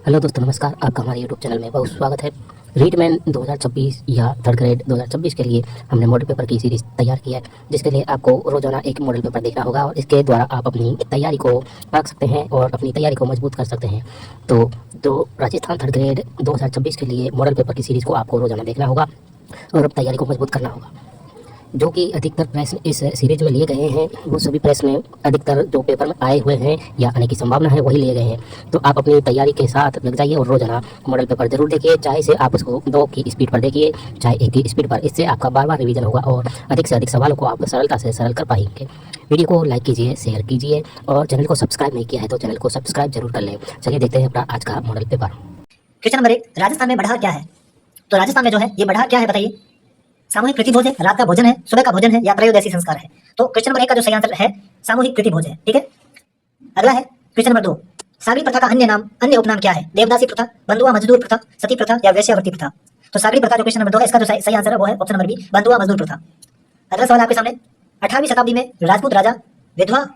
Hello दोस्तों, नमस्कार। आपका हमारे यूट्यूब चैनल में बहुत स्वागत है। रीडमैन 2026 या थर्ड ग्रेड 2026 के लिए हमने मॉडल पेपर की सीरीज़ तैयार की है, जिसके लिए आपको रोजाना एक मॉडल पेपर देखना होगा और इसके द्वारा आप अपनी तैयारी को रख सकते हैं और अपनी तैयारी को मजबूत कर सकते हैं। तो राजस्थान थर्ड ग्रेड 2026 के लिए मॉडल पेपर की सीरीज़ को आपको रोजाना देखना होगा और तैयारी को मजबूत करना होगा। जो कि अधिकतर प्रश्न इस सीरीज में लिए गए हैं, वो सभी प्रश्न अधिकतर जो पेपर में आए हुए हैं या आने की संभावना है वही लिए गए हैं। तो आप अपनी तैयारी के साथ लग जाइए और रोजाना मॉडल पेपर जरूर देखिए, चाहे से आप उसको 2 की स्पीड पर देखिए, चाहे 1 की स्पीड पर। इससे आपका बार बार रिवीजन होगा और अधिक से अधिक सवालों को आप सरलता से सरल कर पाएंगे। वीडियो को लाइक कीजिए, शेयर कीजिए और चैनल को सब्सक्राइब नहीं किया है तो चैनल को सब्सक्राइब जरूर कर लें। चलिए देखते हैं अपना आज का model paper. Question number 1, Rajasthan में बढ़ार क्या है? तो राजस्थान में जो है ये बढ़ार क्या है बताइए। सामूहिक प्रीतिभोज है, रात का भोजन है, सुबह का भोजन है या त्रयोदशी संस्कार है? तो क्वेश्चन नंबर 1 का जो सही आंसर है सामूहिक प्रीतिभोज है। ठीक है, अगला है क्वेश्चन नंबर 2, सागरी प्रथा का अन्य नाम, अन्य उपनाम क्या है? देवदासी प्रथा, बंधुआ मजदूर प्रथा, सती प्रथा या वेश्यावृत्ति प्रथा? तो सागरी प्रथा जो क्वेश्चन नंबर 2 है, इसका जो सही आंसर है वो है ऑप्शन नंबर बी, बंधुआ मजदूर प्रथा। अगला सवाल आपके सामने, 18वीं शताब्दी में राजपूत राजा विधवा,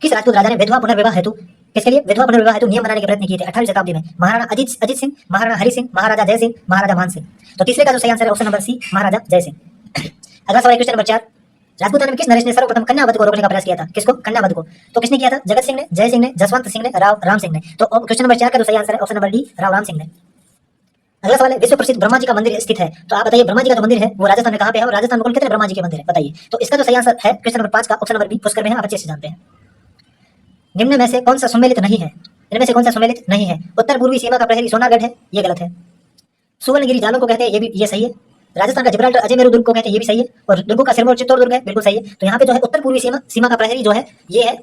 किस राजपूत राजा ने विधवा पुनर्विवाह हेतु, किसके लिए विधवा पुनर्विवाह हेतु नियम बनाने के प्रयत्न किए थे 18वीं शताब्दी में? महाराणा अजित सिंह, महाराणा हरि सिंह, महाराजा जय सिंह, महाराजा मान सिंह? तो तीसरे का जो सही आंसर है ऑप्शन नंबर सी, महाराजा जय सिंह। अगला सवाल क्वेश्चन नंबर 4, राजपूताना में किस नरेश ने सर्वप्रथम कन्यावध को रोकने का प्रयास किया था? किसको? कन्यावध को। तो किसने किया था? जगत सिंह ने, जय सिंह ने, जसवंत सिंह ने, राम सिंह ने? तो क्वेश्चन नंबर 4 का जो सही आंसर है option number D, Ram Singh ने। अगला सवाल है, विश्व प्रसिद्ध ब्रह्मा जी का मंदिर स्थित है, तो आप बताइए ब्रह्मा जी का जो मंदिर है वो राजस्थान में कहां पे है और राजस्थान में कुल कितने ब्रह्मा जी के मंदिर है बताइए। तो इसका जो सही आंसर है क्वेश्चन नंबर 5 का ऑप्शन नंबर बी, पुष्कर में है, आप अच्छे से जानते हैं। निम्न में से कौन सा सम्मिलित नहीं है? इनमें से कौन सा सम्मिलित नहीं है? उत्तर पूर्वी सीमा का प्रहरी सोनारगढ़ है, ये गलत है। सुवर्णगिरी जालों को कहते हैं, ये सही है। राजस्थान का जिब्राल्टर अजयमेरू दुर्ग को कहते हैं, ये भी सही है। और दुर्गों का सिरमौर चित्तौड़ दुर्ग है, बिल्कुल सही है। तो यहाँ पे जो है उत्तर पूर्वी सीमा का प्रहरी जो है ये है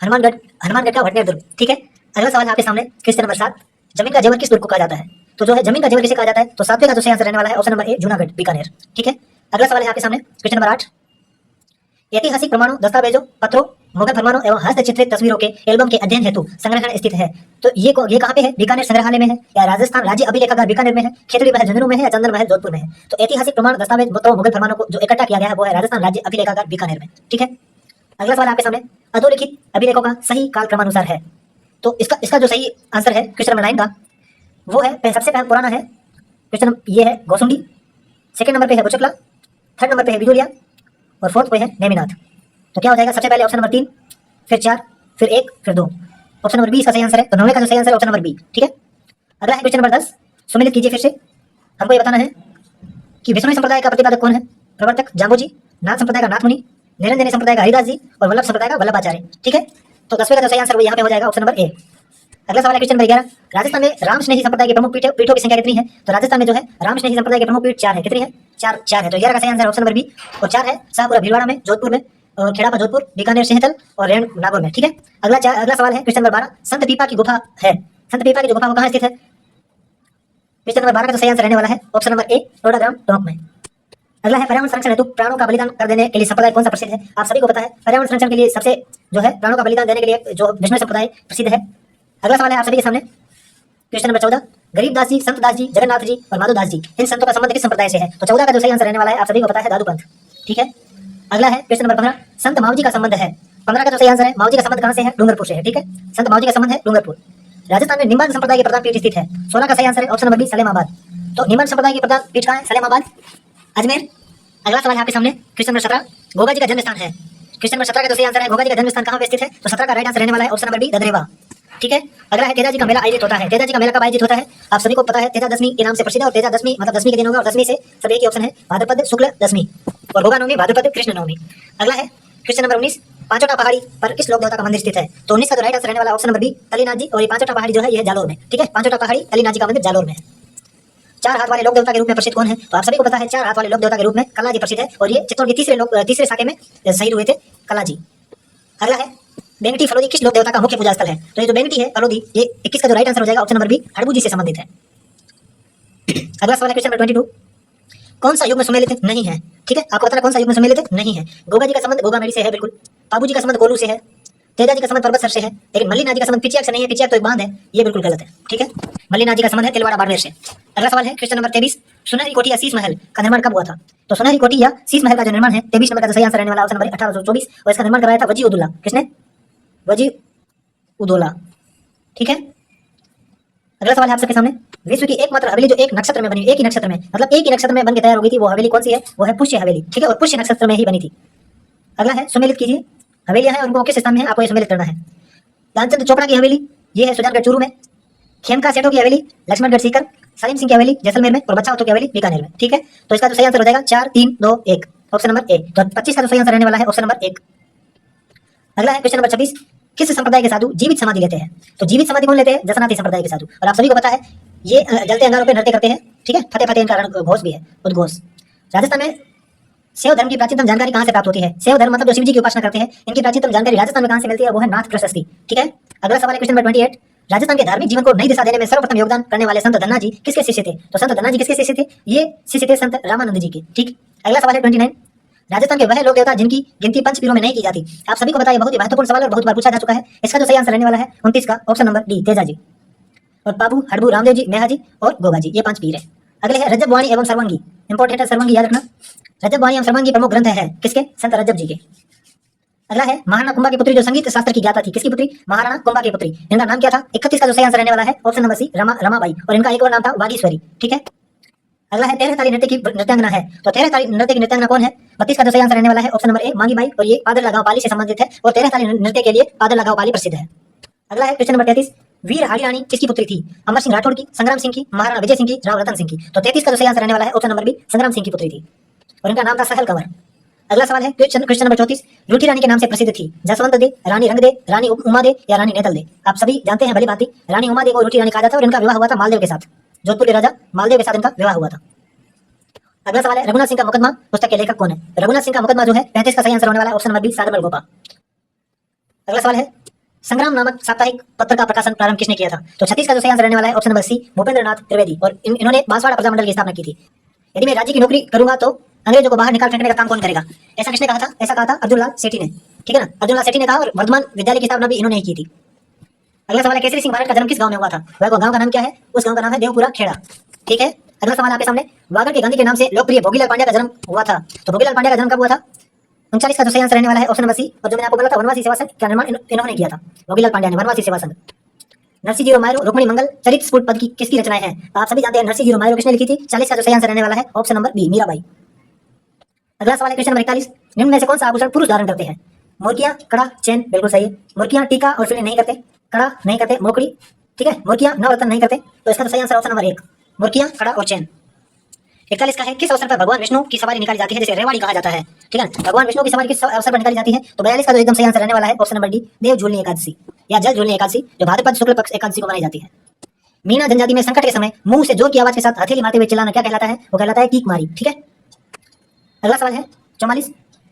हनुमानगढ़ का भटनेर दुर्ग। ठीक है, अगला सवाल आपके सामने क्वेश्चन नंबर 7, जमीन का जेवर किस दुर्ग को कहा जाता है? तो जो है जमीन का जेवर किसे कहा जाता है? तो 7वें का जो सही आंसर रहने वाला है option number A, Junagadh Bikaner. ठीक है, अगला सवाल है आपके सामने क्वेश्चन नंबर 8, ऐतिहासिक प्रमाणों, दस्तावेजों, पत्रों, मुगल फरमानों एवं हस्तचित्रित तस्वीरों के एल्बम के अध्ययन हेतु संग्रहण स्थित है। तो ये कहाँ पे है? बीकानेर संग्रहालय में है, या राजस्थान राज्य अभिलेखागार बीकानेर में है, खेतड़ी महल झुंझुनू में है, या चंदन महल जोधपुर में है? तो ऐतिहासिक प्रमाण, दस्तावेज, पत्रों, मुगल फरमानों को जो इकट्ठा किया गया है वो है राजस्थान राज्य अभिलेखागार बीकानेर में। ठीक है, अगला सवाल आपके सामने, अधोलिखित अभिलेखों का सही काल क्रमानुसार है। तो इसका जो सही आंसर है क्वेश्चन नंबर 9 का वो है, सबसे पुराना है क्वेश्चन ये है गोसुंडी, सेकंड नंबर पे है बुचकला, थर्ड नंबर पे है बिजोलिया और फोर्थ पे है नेमिनाथ। तो क्या हो जाएगा? सबसे पहले ऑप्शन नंबर 3, फिर 4, फिर 1, फिर 2। ऑप्शन नंबर बी इसका सही आंसर है। तो 9वें का जो सही आंसर है ऑप्शन नंबर बी। ठीक है, अगला है क्वेश्चन नंबर 10, सम्मिलित कीजिए। फिर से हमको ये बताना है कि विष्णु संप्रदाय का प्रतिपादक कौन है? प्रवर्तक जाम्बोजी, नाथ संप्रदाय का नाथ मुनि, निरंजनी संप्रदाय का हरिदास जी और वल्लभ संप्रदाय का वल्लभाचार्य। ठीक है, तो 10वें का जो सही आंसर वो यहाँ पे हो जाएगा ऑप्शन नंबर ए। अगला सवाल है क्वेश्चन नंबर 11, राजस्थान में राम स्नेही संप्रदाय के प्रमुख पीठों की संख्या कितनी है? तो राजस्थान में जो है राम स्नेही संप्रदाय के प्रमुख पीठ 4 है। कितनी है? 4 है। तो 11 का सही आंसर ऑप्शन नंबर बी। और 4 है शाहपुरा भीलवाड़ा में, जोधपुर में, और खेड़ापा जोधपुर, बीकानेर सिंहतल और रेण नागौर में। ठीक है, अगला सवाल है क्वेश्चन नंबर 12, संत पीपा की गुफा है, संत पीपा की जो गुफा वो कहाँ स्थित है? क्वेश्चन नंबर 12 का जो सही आंसर रहने वाला है ऑप्शन नंबर ए, टोडाग्राम टोंक में। अगला है, पर्यावरण संरक्षण हेतु प्राणों का बलिदान कर देने के लिए संप्रदाय कौन सा प्रसिद्ध है? आप सभी को पता है पर्यावरण संरक्षण के लिए सबसे जो है प्राणों का बलिदान देने के लिए जो विष्णु संप्रदाय प्रसिद्ध है। अगला सवाल है आप सभी के सामने क्वेश्चन नंबर 14, गरीबदास जी, संतदास जी, जगन्नाथ जी और माधोदास जी, इन संतों का संबंध किस संप्रदाय से है? तो 14 का जो सही आंसर रहने वाला है आप सभी को पता है, दादू पंथ। ठीक है, अगला है क्वेश्चन नंबर 15, संत मावजी का संबंध है। 15 का जो सही आंसर है, मावजी का संबंध कहां से है? डूंगरपुर से है। ठीक है, संत मावजी का संबंध है डूंगरपुर। राजस्थान में निम्बार्क संप्रदाय के प्रधान पीठ स्थित है। 16 का सही आंसर है ऑप्शन नंबर बी, सलेमाबाद। तो निम्बार्क संप्रदाय के प्रधान पीठ कहां है? सलेमाबाद, अजमेर। अगला सवाल है आपके सामने क्वेश्चन नंबर 17, गोगा जी का जन्म स्थान है। क्वेश्चन नंबर 17 का जो सही आंसर है, गोगा जी का जन्म स्थान कहां पे स्थित है? तो 17 का राइट आंसर रहने वाला है ऑप्शन नंबर बी, ददरेवा। ठीक है, अगला है, तेजा जी का मेला आयोजित होता है। तेजा जी का मेला कब आयोजित होता है? आप सभी को पता है, तेजा दशमी के नाम से प्रसिद्ध है और तेजा दशमी मतलब दशमी के दिन होगा और दशमी से सब एक ही ऑप्शन है, भाद्रपद शुक्ल दशमी और गोगा नवमी भाद्रपद कृष्ण नवमी। अगला है क्वेश्चन नंबर 19, पांचोटा पहाड़ी पर किस लोक देवता का मंदिर स्थित है? तो 19 का जो राइट आंसर रहने वाला ऑप्शन नंबर बी, अलीनाथ जी। और ये पांचोटा पहाड़ी जो है ये जालोर में। ठीक है, पांचोटा पहाड़ी अलीनाथ जी का मंदिर जालोर में है। 4 हाथ वाले लोक देवता के रूप में प्रसिद्ध कौन है? तो आप सभी को पता है 4 हाथ वाले लोक देवता के रूप में कला जी प्रसिद्ध है और ये चित्तौड़ की तीसरे शाखे में शहीद हुए थे कला जी। अगला है, बेंगटी फलोदी किस लोक देवता का मुख्य पूजा स्थल है? तो ये जो बेंगटी है फलोदी, ये 21 का जो राइट आंसर हो जाएगा ऑप्शन नंबर बी, हड़बू जी से संबंधित है। अगला सवाल है क्वेश्चन नंबर 22, कौन सा युग में सम्मिलित नहीं है? ठीक है, आपको बताना कौन सा युग में सम्मिलित नहीं है। गोगा जी का संबंध गोगामेड़ी से है बिल्कुल, बाबू जी का संबंध गोलू से है, तेजा जी का संबंध पर्वत सर से है, लेकिन मल्लीनाथ जी का संबंध पिचियाक से नहीं है। पिचियाक तो एक बांध है, ये बिल्कुल गलत है। ठीक है, मल्लीनाथ जी का संबंध है तिलवाड़ा बाड़मेर से। अगला सवाल है क्वेश्चन नंबर 23, सुनहरी कोठी या शीश महल का निर्माण कब हुआ था? तो सुनहरी कोठी या शीश महल का जो निर्माण है 23 नंबर का जो सही आंसर रहने वाला ऑप्शन नंबर 1824 और इसका निर्माण कराया था वजी उद्दौला। किसने? वजी उद्दौला। ठीक है, अगला सवाल है आप सबके सामने, विश्व की एकमात्र हवेली जो एक नक्षत्र में बनी, एक ही नक्षत्र में, मतलब एक ही नक्षत्र में बन के तैयार हो गई थी, वो हवेली कौन सी है? वो है पुष्य हवेली, ठीक है, और पुष्य नक्षत्र में ही बनी थी। अगला है, सुमेलित कीजिए हवेलियां हैं उनको किस स्थान में है, आपको ये सुमेलित करना है। ध्यानचंद चोपड़ा की हवेली ये है सुजानगढ़ चूरू में, खेमका सेठों की हवेली लक्ष्मणगढ़ सीकर, सलीम सिंह की हवेली जैसलमेर में, और बच्चा होतो की हवेली बीकानेर में, ठीक है। तो इसका जो सही आंसर हो जाएगा 4 3 2 1, ऑप्शन नंबर ए। तो 25 का जो सही आंसर रहने वाला है ऑप्शन नंबर 1। अगला है क्वेश्चन नंबर 26, किस संप्रदाय के साधु जीवित समाधि लेते हैं? तो जीवित समाधि कौन लेते हैं? जसनाती संप्रदाय के साधु। और आप सभी को पता है ये जलते अंगारों पे नृत्य करते हैं, ठीक है, फतेह फतेह इनका घोष भी है, उद्घोष। राजस्थान में शैव धर्म की प्राचीनतम जानकारी कहां से प्राप्त होती है? शैव धर्म मतलब जो शिव जी की उपासना करते हैं, इनकी प्राचीनतम जानकारी राजस्थान में कहां से मिलती है? वो है नाथ प्रशस्ति, ठीक है। अगला सवाल है क्वेश्चन नंबर 28, राजस्थान के धार्मिक जीवन को नई दिशा देने में सर्वप्रथम योगदान करने वाले संत धन्ना जी किसके शिष्य थे? तो संत धन्ना जी किसके शिष्य थे? ये शिष्य थे संत रामानंद जी के, ठीक। अगला सवाल है 29, राजस्थान के वह लोक देवता जिनकी गिनती पंचपीरों में नहीं की जाती। आप सभी को पता है बहुत ही महत्वपूर्ण सवाल और बहुत बार पूछा जा चुका है। इसका जो सही आंसर रहने वाला है 29 का option number D, Teja ji. और बाबू, हड़बू, रामदेव जी, मेहा जी और गोगा जी, ये 5 पीर है। अगले है रजब वाणी एवं सर्वांगी, इंपॉर्टेंट है सर्वांगी याद रखना। रजब वाणी एवं सर्वांगी प्रमुख ग्रंथ है किसके? संत रजब जी के। अगला है महाराणा कुंभा की पुत्री जो संगीत शास्त्र की ज्ञाता थी, किसकी पुत्री? महाराणा कुंभा की पुत्री। इनका नाम क्या था? 31 का जो सही आंसर रहने वाला है ऑप्शन नंबर सी, रमाबाई। और इनका एक और नाम था वागीश्वरी, ठीक है। अगला है 13 ताली नृत्य की नृत्यांगना है, तो 13 ताली नृत्य की नृत्यांगना कौन है? 32 का जो सही आंसर रहने वाला है ऑप्शन नंबर ए, मांगी बाई। और ये पादर लगाव पाली से संबंधित है, और 13 ताली नृत्य के लिए पादर लगाव पाली प्रसिद्ध है। अगला है क्वेश्चन नंबर 33, वीर हाड़ी रानी किसकी पुत्री थी? अमर सिंह राठौड़ की, संग्राम सिंह की, महाराणा विजय सिंह की, राव रतन सिंह की। तो 33 का जो सही आंसर रहने वाला है ऑप्शन नंबर बी, संग्राम सिंह की पुत्री थी, और इनका नाम था सहल कंवर। अगला सवाल है क्वेश्चन नंबर 34, रूठी रानी के नाम से प्रसिद्ध थी जसवंत दे, रानी रंग दे, रानी उमा दे या रानी नेतल दे। आप सभी जानते हैं भली भांति रानी उमा दे को रूठी रानी कहा जाता है, और इनका विवाह हुआ था मालदेव के साथ, जोधपुर के राजा मालदेव के साथ इनका विवाह हुआ था। अगला सवाल है रघुनाथ सिंह का मुकदमा पुस्तक के लेखक कौन है? रघुनाथ सिंह का मुकदमा जो है 35 का सही आंसर होने वाला है ऑप्शन नंबर बी, सादमल गोपा। अगला सवाल है संग्राम नामक साप्ताहिक पत्र का प्रकाशन प्रारंभ किसने किया था? तो 36 का जो सही आंसर रहने वाला है ऑप्शन नंबर सी, भूपेंद्र नाथ त्रिवेदी। और इन्होंने बांसवाड़ा प्रजामंडल की स्थापना की थी। यदि मैं राज्य की नौकरी करूंगा तो अंग्रेजों को बाहर निकाल फेंकने का काम कौन करेगा? ऐसा किसने कहा था? ऐसा कहा था अर्जुन लाल सेठी ने, ठीक है ना। अर्जुन लाल सेठी ने कहा, और वर्धमान विद्यालय की स्थापना भी इन्होंने ही की थी। अगला सवाल है केसरी सिंह भारत का जन्म किस गांव में हुआ था? वह गांव का नाम क्या है? उस गांव का नाम है देवपुरा खेड़ा, ठीक है। अगला सवाल आपके सामने, वागड़ के गांधी के नाम से लोकप्रिय भोगीलाल पांड्या का जन्म हुआ था। तो भोगीलाल पांड्या का जन्म कब हुआ था? 39 का जो सही आंसर रहने वाला है ऑप्शन नंबर सी। और जो मैंने आपको बोला था वनवासी सेवा संघ का निर्माण इन्होंने किया था, भोगीलाल पांड्या ने, वनवासी सेवा संघ। नरसिंह जीरो मायरो रुक्मिणी मंगल चरित स्फुट पद की किसकी रचनाएं हैं? आप सभी जानते हैं नरसिंह जीरो मायरो किसने लिखी थी। 40 का जो सही आंसर रहने वाला है ऑप्शन नंबर बी, मीराबाई। अगला सवाल है क्वेश्चन नंबर 41, निम्न में से कौन सा आभूषण पुरुष धारण करते हैं? मुर्गियां, कड़ा, चेन, बिल्कुल सही है। मुर्गियां टीका और चूड़ी नहीं करते, कड़ा नहीं करते, मोकड़ी, ठीक है, मुर्गियां नवरत्न नहीं करते। तो इसका तो सही आंसर ऑप्शन नंबर 1, मुर्गियां, कड़ा और चेन। 41 का है किस अवसर पर भगवान विष्णु की सवारी निकाली जाती है, जैसे रेवाड़ी कहा जाता है, ठीक है ना। भगवान विष्णु की सवारी किस अवसर पर निकाली जाती है? तो 42 का जो एकदम सही आंसर रहने वाला है ऑप्शन नंबर डी, देव झूलनी एकादशी या जल झूलनी एकादशी, जो भाद्रपद शुक्ल पक्ष एकादशी को मनाई जाती है। मीना जनजाति में संकट के समय मुंह से जोर की आवाज के साथ हथेली मारते हुए चिल्लाना क्या कहलाता है? वो कहलाता है कीक मारी, ठीक है। अगला सवाल है 44,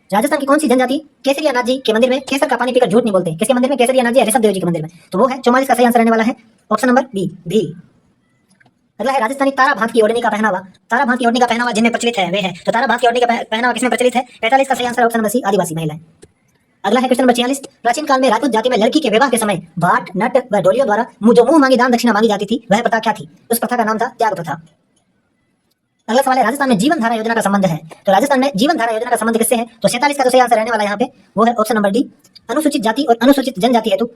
राजस्थान की कौन सी जनजाति केसरिया नाथ जी के मंदिर में केसर का पानी पीकर झूठ नहीं बोलते? किसके मंदिर में? केसरिया नाथ जी ऋषभ देव जी के मंदिर में। तो वो है 44 का सही आंसर रहने वाला है ऑप्शन नंबर बी, भील। अगला है राजस्थानी तारा भांत की ओढ़नी का पहनावा, तारा भांत की ओढ़नी का पहनावा जिनमें प्रचलित है वे है। तो तारा भांत की ओढ़नी का पहनावा किसमें प्रचलित है? 45 का सही आंसर ऑप्शन नंबर सी, आदिवासी महिलाएं। अगला है क्वेश्चन नंबर 46, प्राचीन काल में राजपूत जाति में लड़की के विवाह के समय भाट, नट व ढोलियों द्वारा जो मुंह मांगी दान दक्षिणा मांगी जाती थी, वह प्रथा क्या थी? उस प्रथा का नाम था त्याग प्रथा। अगला सवाल है राजस्थान में जीवन धारा योजना का संबंध है। तो राजस्थान में जीवन धारा योजना का संबंध किससे है? तो 47 का जो सही आंसर रहने वाला है यहाँ पे वो है ऑप्शन नंबर डी, अनुसूचित जाति और अनुसूचित जनजाति हेतु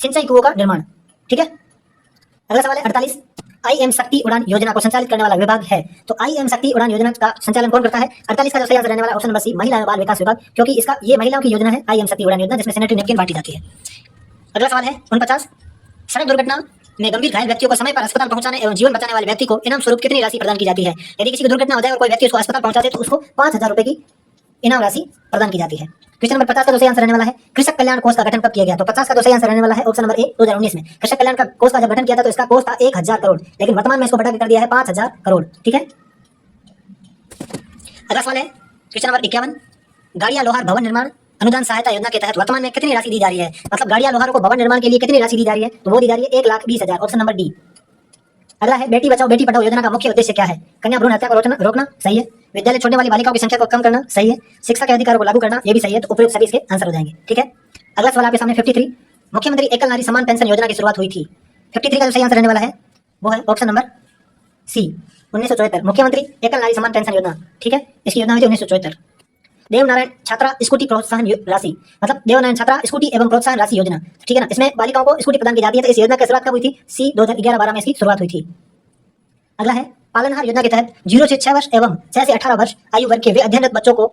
सिंचाई कुओं का निर्माण, ठीक है। अगला सवाल है 48, IM शक्ति उड़ान योजना को संचालित करने वाला विभाग है। तो IM शक्ति उड़ान योजना का संचालन कौन करता है? 48 का जो सही आंसर रहने वाला ऑप्शन नंबर सी, महिला एवं बाल विकास विभाग, क्योंकि इसका ये महिलाओं की योजना है IM शक्ति उड़ान योजना, जिसमें सैनिटरी नैपकिन बांटी जाती है। अगला सवाल है 49, सड़क दुर्घटना में गंभीर घायल व्यक्तियों को समय पर अस्पताल पहुंचाने एवं जीवन बचाने वाले व्यक्ति को इनाम स्वरूप कितनी राशि प्रदान की जाती है? यदि किसी को दुर्घटना हो जाए और कोई व्यक्ति उसको अस्पताल पहुंचा दे तो उसको 5000 रुपए की इनाम राशि प्रदान की जाती है। क्वेश्चन नंबर 50 का जो सही आंसर रहने वाला है, कृषक कल्याण कोष का गठन कब किया गया? तो 50 का जो सही आंसर रहने वाला है ऑप्शन नंबर ए, 2019 में। कृषक कल्याण का कोष का जब गठन किया था तो इसका कोष था 1000 करोड़, लेकिन वर्तमान में इसको बढ़ा कर दिया है 5000 करोड़, ठीक है। अगला सवाल है क्वेश्चन नंबर 51, गाड़िया लोहार भवन निर्माण अनुदान सहायता योजना के तहत वर्तमान में कितनी राशि दी जा रही है? मतलब गाड़िया लोहारों को भवन निर्माण के लिए कितनी राशि दी जा रही है? तो वो दी जा रही है 1,20,000, ऑप्शन नंबर डी। अगला है बेटी बचाओ बेटी पढ़ाओ योजना का मुख्य उद्देश्य क्या है? कन्या भ्रूण हत्या को रोकना, सही है। विद्यालय छोड़ने वाली बालिकाओं की संख्या को कम करना, सही है। शिक्षा के अधिकारों को लागू करना, ये भी सही है। तो उपयुक्त सभी इसके आंसर हो जाएंगे, ठीक है। अगला सवाल आपके सामने 53, मुख्यमंत्री एकल नारी सम्मान पेंशन योजना की शुरुआत हुई थी। 53 का जो सही आंसर रहने वाला है वो है ऑप्शन नंबर सी, 1974, मुख्यमंत्री एकल नारी सम्मान पेंशन योजना, ठीक है। इसकी योजना हुई थी 1974। देवनारायण छात्रा स्कूटी प्रोत्साहन राशि, मतलब देवनारायण छात्रा स्कूटी एवं प्रोत्साहन राशि योजना, ठीक है ना। इसमें बालिकाओं को स्कूटी प्रदान की जाती है। तो इस योजना की शुरुआत कब हुई थी? सी 2011-12 में इसकी शुरुआत हुई थी। अगला है पालनहार योजना के तहत 0 से 6 वर्ष एवं 6 से 18 वर्ष आयु वर्ग के वे अध्ययनरत बच्चों को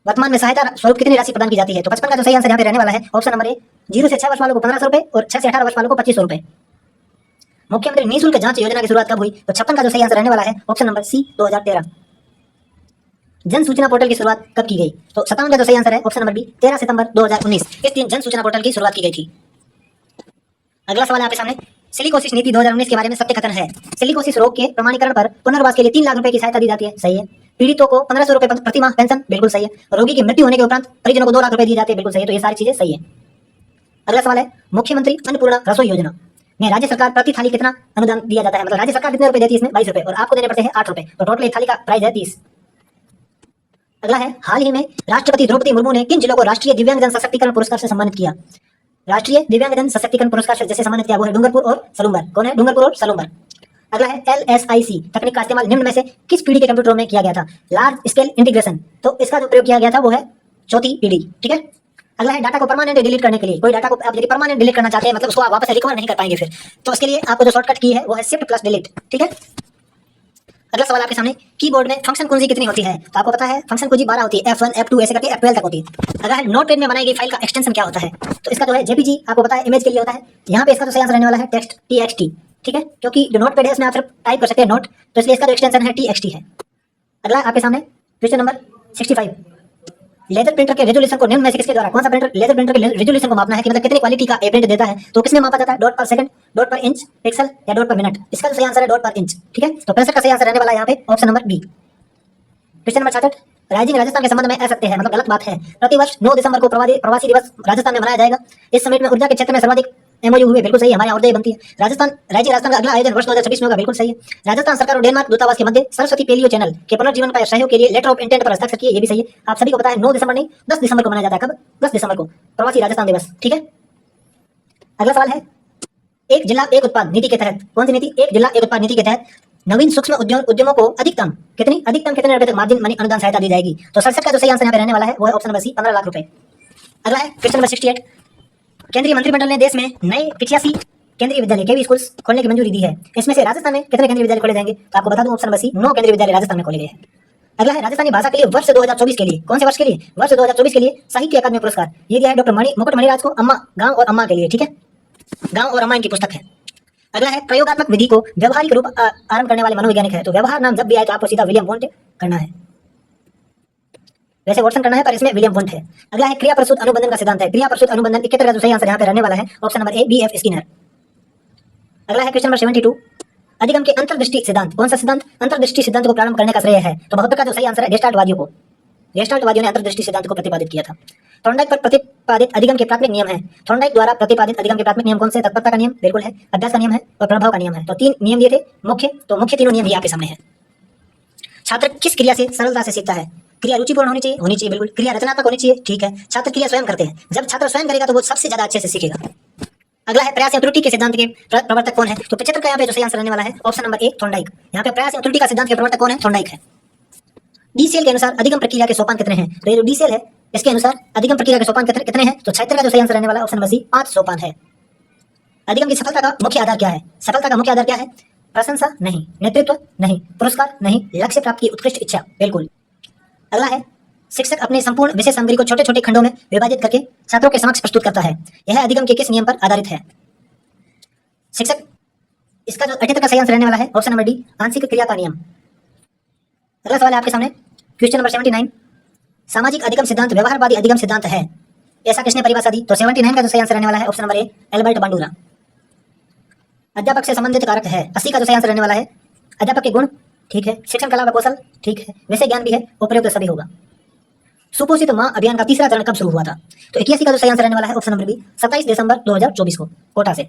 वर्तमान में सहायता स्वरूप कितनी राशि प्रदान की जाती है? तो 55 का जो सही आंसर यहाँ पे रहने वाला है ऑप्शन नंबर ए, 0 से 6 वर्ष वालों को 1500 रुपए और 6 से 18 वर्ष वालों को 2500 रुपए। मुख्यमंत्री निःशुल्क जांच योजना की शुरुआत कब हुई? तो 56 का जो सही आंसर रहने वाला है ऑप्शन नंबर सी 2013। जन सूचना पोर्टल की शुरुआत कब की गई? तो 57 का जो सही आंसर है ऑप्शन नंबर बी 13 सितंबर 2019। इस दिन जन सूचना पोर्टल की शुरुआत की गई थी। अगला सवाल आपके सामने, सिलिकोसिस नीति 2019 के बारे में सत्य कथन है। सिलिकोसिस रोग के प्रमाणीकरण पर पुनर्वास के लिए 3 लाख रुपए की सहायता दी जाती है, सही है। पीड़ितों को 1500 रुपए प्रति माह पेंशन, बिल्कुल सही है। रोगी की मृत्यु होने के उपरांत परिजनों को 2 लाख रुपए दिए जाते हैं, बिल्कुल सही है। तो ये सारी चीजें सही है। अगला सवाल है, मुख्यमंत्री अन्नपूर्णा रसोई योजना में राज्य सरकार प्रति थाली कितना अनुदान दिया जाता है? मतलब राज्य सरकार कितने रुपए देती है इसमें? 22 रुपए, और आपको देने पड़ते हैं 8 रुपए। तो टोटल एक थाली का प्राइस है 30। अगला है, हाल ही में राष्ट्रपति द्रौपदी मुर्मू ने किन जिलों को राष्ट्रीय दिव्यांगजन सशक्तिकरण पुरस्कार से सम्मानित किया? राष्ट्रीय दिव्यांगजन सशक्तिकरण पुरस्कार से जैसे सम्मानित किया वो है डूंगरपुर और सलूंबर। कौन है? डूंगरपुर और सलूंबर। अगला है, LSIC तकनीक का इस्तेमाल निम्न में से किस पीढ़ी के कंप्यूटरों में किया गया था? Large scale integration. तो इसका जो प्रयोग किया गया था वो है 4थी पीढ़ी, ठीक है। अगला है, डाटा को परमानेंट डिलीट करने के लिए, कोई डाटा को आप यदि परमानेंट डिलीट करना चाहते हैं, मतलब उसको आप वापस रिकवर नहीं कर पाएंगे फिर, तो इसके लिए आपको जो शॉर्टकट की है वो है Shift+Delete, ठीक है। अगला सवाल आपके सामने, कीबोर्ड में फंक्शन कुंजी कितनी होती है? तो आपको पता है फंक्शन कुंजी 12 होती है, F1 F2 ऐसे करके F12 तक होती है। अगला है, नोटपैड में बनाई गई फाइल का एक्सटेंशन क्या होता है? तो इसका जो है JPG, आपको पता है इमेज के लिए होता है। यहाँ पे इसका जो सही आंसर रहने वाला है टेक्स्ट TXT, ठीक है, क्योंकि जो नोटपैड है इसमें आप सिर्फ टाइप कर सकते हैं नोट, तो इसलिए इसका जो एक्सटेंशन है TXT है। अगला आपके सामने क्वेश्चन नंबर 65, लेजर प्रिंटर के रेजोल्यूशन को निम्न में से किसके द्वारा, कौन सा प्रिंटर लेजर प्रिंटर के रेजोल्यूशन को मापना है कि मतलब कितनी क्वालिटी का प्रिंट देता है, तो किसमें मापा जाता है? डॉट पर सेकंड, डॉट पर इंच, पिक्सल या डॉट पर मिनट? इसका जो सही आंसर है डॉट पर इंच, ठीक है। तो 65 का सही आंसर रहने वाला है यहाँ पे option number B. Question number 66, rising Rajasthan के संबंध में असत्य है, मतलब गलत बात है। प्रतिवर्ष 9 दिसंबर को प्रवासी दिवस राजस्थान में मनाया जाएगा। इस समिट में ऊर्जा के क्षेत्र में सर्वाधिक MOU हुए, बिल्कुल सही है, हमारे यहाँ ऊर्जा बनती है। राइजिंग राजस्थान का अगला आयोजन वर्ष 2026 में होगा, बिल्कुल सही है। राजस्थान सरकार और डेनमार्क दूतावास के मध्य सरस्वती पेलियो चैनल के पुनर्जीवन का सहयोग के लिए लेटर ऑफ इंटेंट पर हस्ताक्षर किए, ये भी सही है। आप सभी को पता है 9 दिसंबर नहीं 10 दिसंबर को मनाया जाता है। कब? 10 दिसंबर को प्रवासी राजस्थान दिवस, ठीक है। अगला सवाल है, एक जिला एक उत्पाद नीति के तहत, कौन सी नीति? एक जिला एक उत्पाद नीति के तहत नवीन सूक्ष्म उद्यमों को अधिकतम कितने रुपए तक मार्जिन मनी अनुदान सहायता दी जाएगी? तो 67 का जो सही आंसर यहाँ पे रहने वाला है वो है ऑप्शन नंबर सी 15 लाख रुपए। अगला है क्वेश्चन नंबर 68, केंद्रीय मंत्रिमंडल ने देश में नए 85 केंद्रीय विद्यालय केवी स्कूल्स खोलने की मंजूरी दी है। इसमें से राजस्थान में कितने केंद्रीय विद्यालय खोले जाएंगे? तो आपको बता दूं ऑप्शन नंबर सी 9 केंद्रीय विद्यालय राजस्थान में खोले गए हैं। अगला है, राजस्थानी भाषा के लिए वर्ष 2024 के लिए, कौन से वर्ष के लिए? वर्ष 2024 के लिए साहित्य अकादमी पुरस्कार ये दिया है डॉक्टर मुकुट मणिराज को, अम्मा गांव और अम्मा के लिए, ठीक है। गांव और अम्मा इनकी पुस्तक है। अगला है, प्रयोगात्मक विधि को व्यवहारिक रूप आरंभ करने वाले मनोवैज्ञानिक है। तो व्यवहार नाम जब भी आए तो आपको सीधा विलियम वोंट करना है, वैसे वॉटसन करना है पर इसमें विलियम वोंट है। अगला है, क्रिया प्रसूत अनुबंधन का सिद्धांत है। क्रिया प्रसूत अनुबंधन 71 का जो सही आंसर यहाँ पे रहने वाला है option number A BF Skinner. अगला है क्वेश्चन नंबर 72, अधिगम के अंतर्दृष्टि सिद्धांत, कौन सा सिद्धांत अंतर्दृष्टि सिद्धांत को प्रारंभ करने का श्रेय है? तो 72 का जो सही आंसर है गेस्टाल्टवादियों को, गेस्टाल्टवादियों ने अंतर्दृष्टि सिद्धांत को प्रतिपादित किया था। थॉर्नडाइक पर प्रतिपादित अधिगम के प्राथमिक नियम है। थॉर्नडाइक द्वारा प्रतिपादित अधिगम के प्राथमिक नियम कौन से? तत्परता का नियम, बिल्कुल है, अभ्यास का नियम है और प्रभाव का नियम है। तो 3 नियम दिए थे मुख्य, तो मुख्य तीनों नियम ही आपके सामने है। छात्र किस क्रिया से सरलता से सीखता है? क्रिया रुचिपूर्ण होनी चाहिए, बिल्कुल। क्रिया रचनात्मक होनी चाहिए, ठीक है। छात्र क्रिया स्वयं करते हैं, जब छात्र स्वयं करेगा तो वो सबसे ज्यादा अच्छे से सीखेगा। अगला है, प्रयास या त्रुटि के सिद्धांत के प्रवर्तक कौन है? तो 75 का यहाँ पे जो सही आंसर रहने वाला है ऑप्शन नंबर ए थॉर्नडाइक। यहाँ पे प्रयास या त्रुटि का सिद्धांत के प्रवर्तक कौन है? थॉर्नडाइक है। DCL के अनुसार अधिगम प्रक्रिया के सोपान कितने हैं? तो ये जो DCL है इसके अनुसार अधिगम प्रक्रिया के सोपान कितने हैं? तो 76 का जो सही आंसर रहने वाला है ऑप्शन नंबर सी 5 सोपान है। अधिगम की सफलता का मुख्य आधार क्या है? सफलता का मुख्य आधार क्या है? प्रशंसा नहीं, नेतृत्व नहीं, पुरस्कार नहीं, लक्ष्य प्राप्ति की उत्कृष्ट इच्छा, बिल्कुल। अगला है, शिक्षक अपनी संपूर्ण विषय सामग्री को छोटे छोटे खंडों में विभाजित करके छात्रों के समक्ष प्रस्तुत करता है। यह अधिगम के किस नियम पर आधारित है? शिक्षक, इसका जो 78 का सही आंसर रहने वाला है ऑप्शन नंबर डी आंशिक क्रिया का नियम। अगला सवाल है आपके सामने क्वेश्चन नंबर 79, सामाजिक अधिगम सिद्धांत व्यवहारवादी अधिगम सिद्धांत है, ऐसा किसने परिभाषा दी? तो 79 का जो सही आंसर रहने वाला है ऑप्शन नंबर ए एल्बर्ट बांडुरा। अध्यापक से संबंधित कारक है, 80 का जो सही आंसर रहने वाला है अध्यापक के गुण, ठीक है। शिक्षण कला व कौशल, ठीक है। वैसे ज्ञान भी है, उपयुक्त सभी होगा। सुपोषित मां अभियान का तीसरा चरण कब शुरू हुआ था? तो 81 का जो सही आंसर रहने वाला है ऑप्शन नंबर बी 27 दिसंबर 2024 को कोटा से।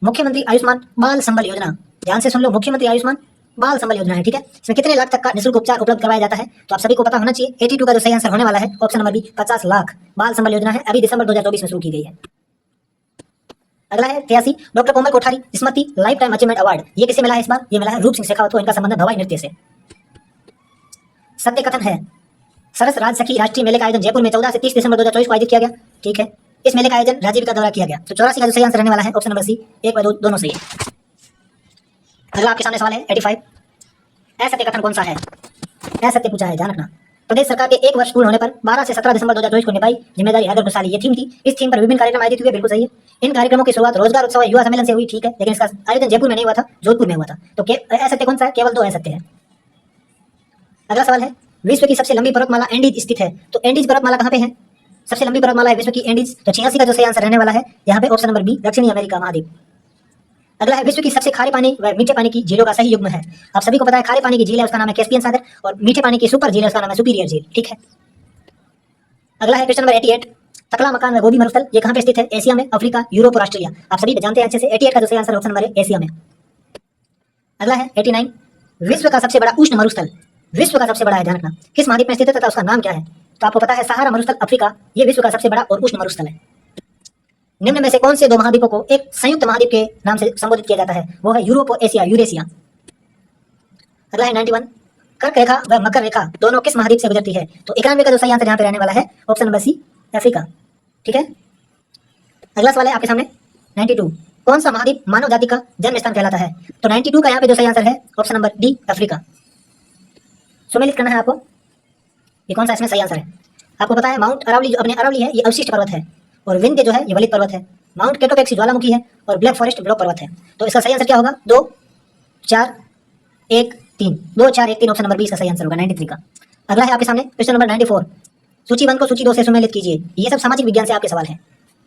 मुख्यमंत्री आयुष्मान बाल संबल योजना, ध्यान से सुन लो, मुख्यमंत्री आयुष्मान बाल संबल योजना है, ठीक है। इसमें कितने लाख तक का निःशुल्क उपचार उपलब्ध करवाया जाता है? तो आप सभी को पता होना चाहिए। 82 का जो सही आंसर होने वाला है ऑप्शन नंबर बी 50 लाख बाल संबल योजना है, अभी दिसंबर 2024 में शुरू की गई है। अगला है 83, डॉक्टर कोमल कोठारी स्मृति लाइफ टाइम अचीवमेंट अवार्ड, ये किसे मिला है इस बार? ये मिला है रूप सिंह शेखावत को, इनका संबंध भवाई नृत्य से। सत्य कथन है, सरस राज सखी राष्ट्रीय मेले का आयोजन जयपुर में 14 से 30 दिसंबर 2024 को आयोजित किया गया। ठीक है, इस मेले का आयोजन राजीव का द्वारा किया गया। तो 84 का जो सही आंसर रहने वाला है ऑप्शन नंबर सी, 1 व 2 दोनों सही है। अगला आपके सामने सवाल है 85। असत्य कथन कौन सा है? असत्य पूछा है, ध्यान रखना। प्रदेश सरकार के 1 वर्ष पूर्ण होने पर 12 से 17 दिसंबर 2024 को निभाई जिम्मेदारी हैदर खुशहाली, ये थीम थी। इस थीम पर विभिन्न कार्यक्रम आयोजित हुए, बिल्कुल सही है। इन कार्यक्रमों की शुरुआत रोजगार उत्सव युवा सम्मेलन से हुई, ठीक है, लेकिन इसका आयोजन जयपुर में नहीं हुआ था, जोधपुर में हुआ था। तो असत्य कौन सा है? केवल 2 असत्य है। अगला सवाल है, विश्व की सबसे लंबी पर्वतमाला एंडीज स्थित है। तो एंडीज पर्वतमाला कहाँ पे है? सबसे लंबी पर्वतमाला है विश्व की एंडीज। तो 86 का जो सही आंसर रहने वाला है यहाँ पे ऑप्शन नंबर बी, दक्षिणी अमेरिका महाद्वीप। अगला है, विश्व की सबसे खारे पानी व मीठे पानी की झीलों का सही युग्म है। आप सभी को पता है खारे पानी की झील है उसका नाम है कैस्पियन सागर, और मीठे पानी की सुपर झील है उसका नाम है सुपीरियर झील। ठीक है, अगला है क्वेश्चन नंबर 88। तकला मकान व गोभी मरुस्थल ये कहाँ पे स्थित है? एशिया में, अफ्रीका, यूरोप और ऑस्ट्रेलिया। आप सभी जानते हैं अच्छे से। 88 का जो सही आंसर ऑप्शन नंबर है एशिया में। अगला है 89। विश्व का सबसे बड़ा उष्ण मरुस्थल, विश्व का सबसे बड़ा है, ध्यान रखना, किस महाद्वीप में स्थित है तथा उसका नाम क्या है? तो आपको पता है सहारा मरुस्थल अफ्रीका, ये विश्व का सबसे बड़ा और उष्ण मरुस्थल है। निम्न में से कौन से 2 महाद्वीपों को एक संयुक्त महाद्वीप के नाम से संबोधित किया जाता है? वो है यूरोप और एशिया, यूरेशिया। अगला है 91। कर्क रेखा व मकर रेखा दोनों किस महाद्वीप से गुजरती है? तो 91 का जो सही आंसर यहाँ पे रहने वाला है ऑप्शन नंबर सी, अफ्रीका। ठीक है, अगला सवाल है आपके सामने 92। कौन सा महाद्वीप मानव जाति का जन्म स्थान कहलाता है? तो 92 का यहाँ पे जो सही आंसर है ऑप्शन नंबर डी, अफ्रीका। सुमेलित करना है आपको, ये कौन सा इसमें सही आंसर है। आपको पता है माउंट अरावली जो अपने अरावली है ये अवशिष्ट पर्वत है, और विंध्य जो है ये वलित पर्वत है। माउंट केटोपेक्सी ज्वालामुखी है, और ब्लैक फॉरेस्ट ब्लॉक पर्वत है। तो इसका सही आंसर क्या होगा? 2 4 1 3, 2 4 1 3 ऑप्शन नंबर 20 का सही आंसर होगा 93 का। अगला है आपके सामने क्वेश्चन नंबर 94। सूची 1 को सूची 2 से सुमेलित कीजिए। ये सब सामाजिक विज्ञान से आपके सवाल है,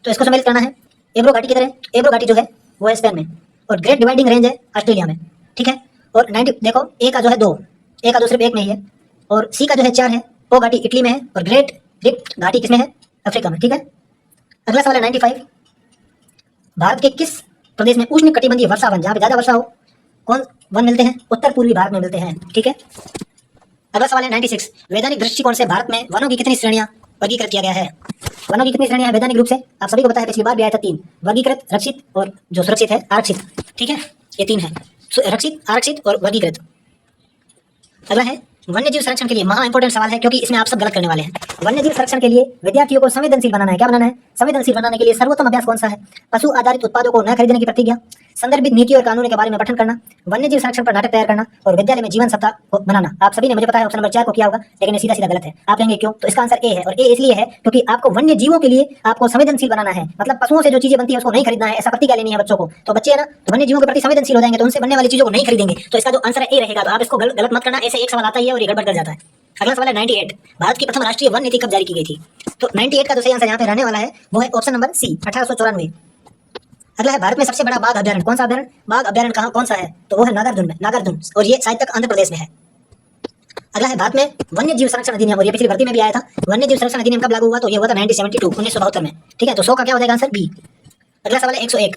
तो इसको सम्मिलित करना है। एब्रो घाटी की तरह, एब्रो घाटी जो है वो है स्पेन में, और ग्रेट डिवाइडिंग रेंज है ऑस्ट्रेलिया में। ठीक है, और 90 देखो, ए का जो है 2, ए का 2 सिर्फ 1 में ही है, और सी का जो है 4 है, ओ घाटी इटली में है, और ग्रेट रिफ्ट घाटी किसमें है? अफ्रीका में। ठीक है, अगला सवाल है 95। भारत के किस प्रदेश में उष्ण कटिबंधीय वर्षा वन, जहाँ पे ज्यादा वर्षा हो, कौन वन मिलते हैं? उत्तर पूर्वी भारत में मिलते हैं। ठीक है, अगला सवाल है 96। वैधानिक दृष्टिकोण से भारत में वनों की कितनी श्रेणियां वर्गीकृत किया गया है? वनों की कितनी श्रेणियां हैं वैधानिक रूप से? आप सभी को पता है, पिछली बार भी आया था 3, वर्गीकृत, रक्षित और जो सुरक्षित है आरक्षित। ठीक है, ये 3 है, रक्षित, आरक्षित और वर्गीकृत। अगला है वन्य जीव संरक्षण के लिए, महा इंपॉर्टेंट सवाल है क्योंकि इसमें आप सब गलत करने वाले हैं। वन्य जीव संरक्षण के लिए विद्यार्थियों को संवेदनशील बनाना है। क्या बनाना है? संवेदनशील बनाने के लिए सर्वोत्तम अभ्यास कौन सा है? पशु आधारित उत्पादों को न खरीदने की प्रतिज्ञा, संदर्भित नीति और कानूनों के बारे में पठन करना, वन्य जीव संरक्षण पर नाटक तैयार करना, और विद्यालय में जीवन सप्ताह को बनाना। आप सभी ने, मुझे पता है, ऑप्शन नंबर 4 को किया होगा, लेकिन ये सीधा सीधा गलत है। आप कहेंगे क्यों? तो इसका आंसर ए है, और ए इसलिए है क्योंकि आपको वन्य जीवों के लिए आपको संवेदनशील बनाना है। मतलब पशुओं से जो चीजें बनती है उसको नहीं खरीदना है, ऐसा प्रतिज्ञा लेनी है बच्चों को। तो बच्चे है ना, तो वन्य जीवों के प्रति संवेदनशील हो जाएंगे, तो उनसे बनने वाली चीजों को नहीं खरीदेंगे। तो इसका जो आंसर है ए रहेगा। तो आप इसको गलत मत करना, ऐसे एक सवाल आता ही है और ये गड़बड़ कर जाता है। अगला सवाल है 98। भारत की प्रथम राष्ट्रीय वन नीति कब जारी की गई थी? तो 98 का जो सही आंसर यहाँ पे रहने वाला है वो है ऑप्शन नंबर सी, 1894। अगला है भारत में सबसे बड़ा बाघ अभ्यारण्य, कौन सा अभ्यारण्य? बाघ अभ्यारण्य कहाँ कौन सा है? तो वो है नागार्जुन में, नागार्जुन, और ये शायद तक आंध्र प्रदेश में है। अगला है भारत में वन्य जीव संरक्षण अधिनियम, और ये पिछली भर्ती में भी आया था। वन्य जीव संरक्षण अधिनियम कब लागू हुआ? तो ये हुआ था 1972 में। ठीक है, तो 100 का क्या हो जाएगा आंसर? बी। अगला सवाल है 101।